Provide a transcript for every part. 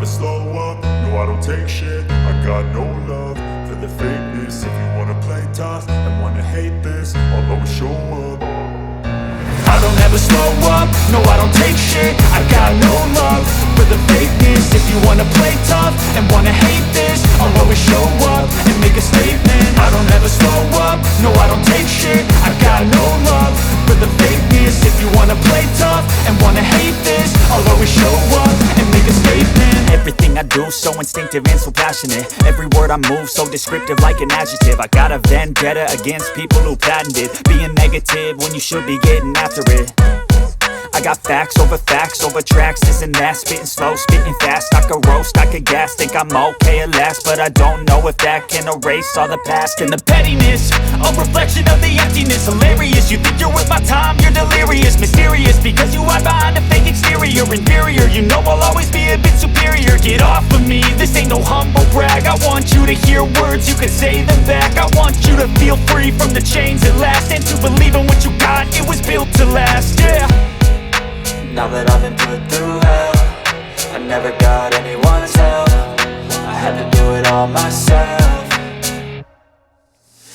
slow up, no I don't take shit. I got no love for the fakeness. If you wanna play tough and wanna hate this, I'll always show up. I don't ever slow up, no I don't take shit. I got no love for the fakeness. If you wanna play tough and wanna hate this, I'll always show up and make a statement. I don't ever slow up, no I don't take shit. I got no love for the fakeness. If you wanna play tough and wanna hate this, I'll always show up and make a statement. Everything I do so instinctive and so passionate. Every word I move so descriptive like an adjective. I got a vendetta against people who patented being negative when you should be getting after it. I got facts over tracks, this and that. Spitting slow, spitting fast. I could roast, I could gas. Think I'm okay at last, but I don't know if that can erase all the past. And the pettiness, a reflection of the emptiness. Hilarious, you think you're worth my time, you're delirious. Mysterious, because you hide behind a fake exterior. Inferior, you know I'll always be a bit superior. Get off of me, this ain't no humble brag. I want you to hear words, you can say them back. I want you to feel free from the chains at last, and to believe in what you got, it was built to last, yeah. Now that I've been put through hell, I never got anyone's help. I had to do it all myself.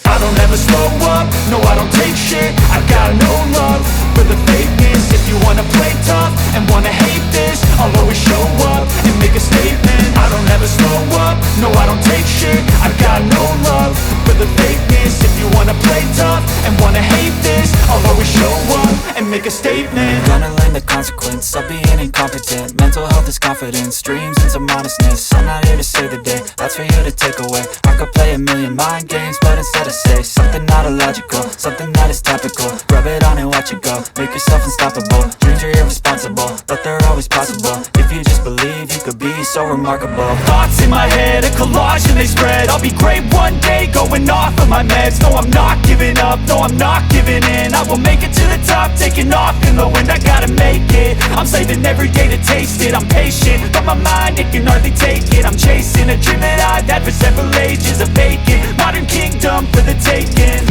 I don't ever slow up, no I don't take shit. I got no love for the fakeness. If you wanna play tough and wanna hate this, I'll always show up and make a statement. I don't ever slow up, no I don't take shit. I got no love for the fakeness. If you wanna play tough and wanna hate this, I'll always show up and make a statement. Gonna learn the consequence of being incompetent. Mental health is confidence, dreams and some modestness. I'm not here to save the day, that's for you to take away. I could play a million mind games, but instead I say something not illogical, something that is topical. Rub it on and watch it go, make yourself unstoppable. Dreams are irresponsible, but they're always possible. If you just believe, you could be so remarkable. Thoughts in my head, a collage and they spread. I'll be great one day, going off of my meds. No, I'm not giving up, no, I'm not giving in. I will make it to the top, taking off in the wind. I gotta make it, I'm saving every day to taste it. I'm patient, but my mind, it can hardly take it. I'm chasing a dream that I've had for several ages. A vacant, modern kingdom for the taking.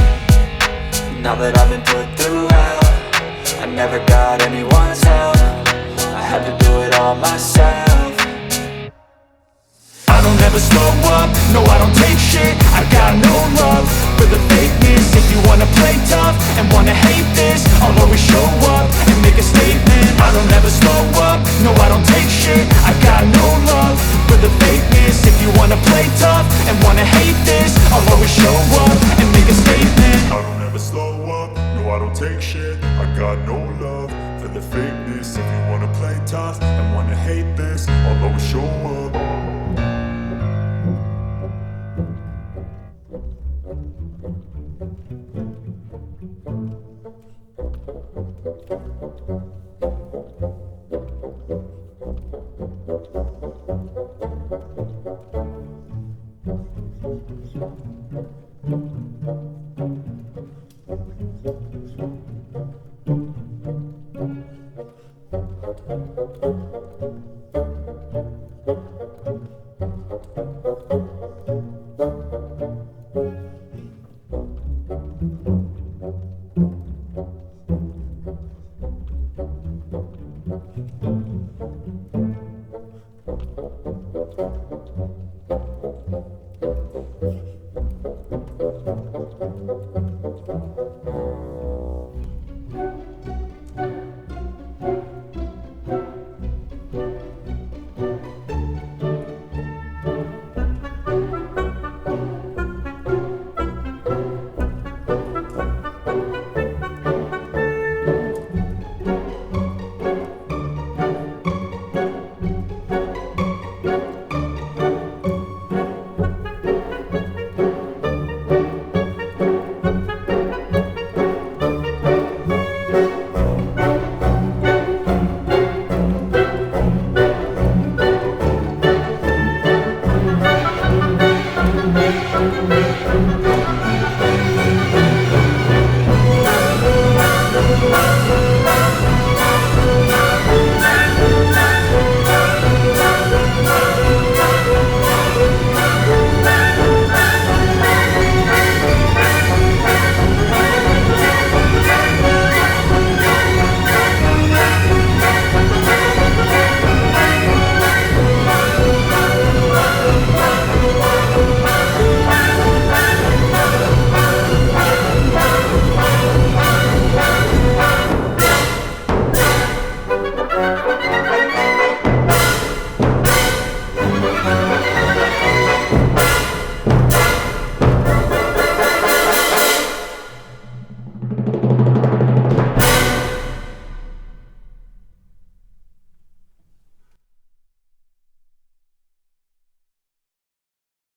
Now that I've been put through hell, I never got anyone's help. I had to do it all myself. I don't ever slow up, no I don't take shit. I got no love for the fakeness. If you wanna play tough and wanna hate this, I'll always show up and make a statement. I don't ever slow up, no I don't take shit. I got no love for the fakeness. If you wanna play tough and wanna hate this, I'll always show up and make a statement. I don't ever slow up, no I don't take shit. I got no love for the fakeness. If you wanna play tough and wanna hate this, I'll always show up.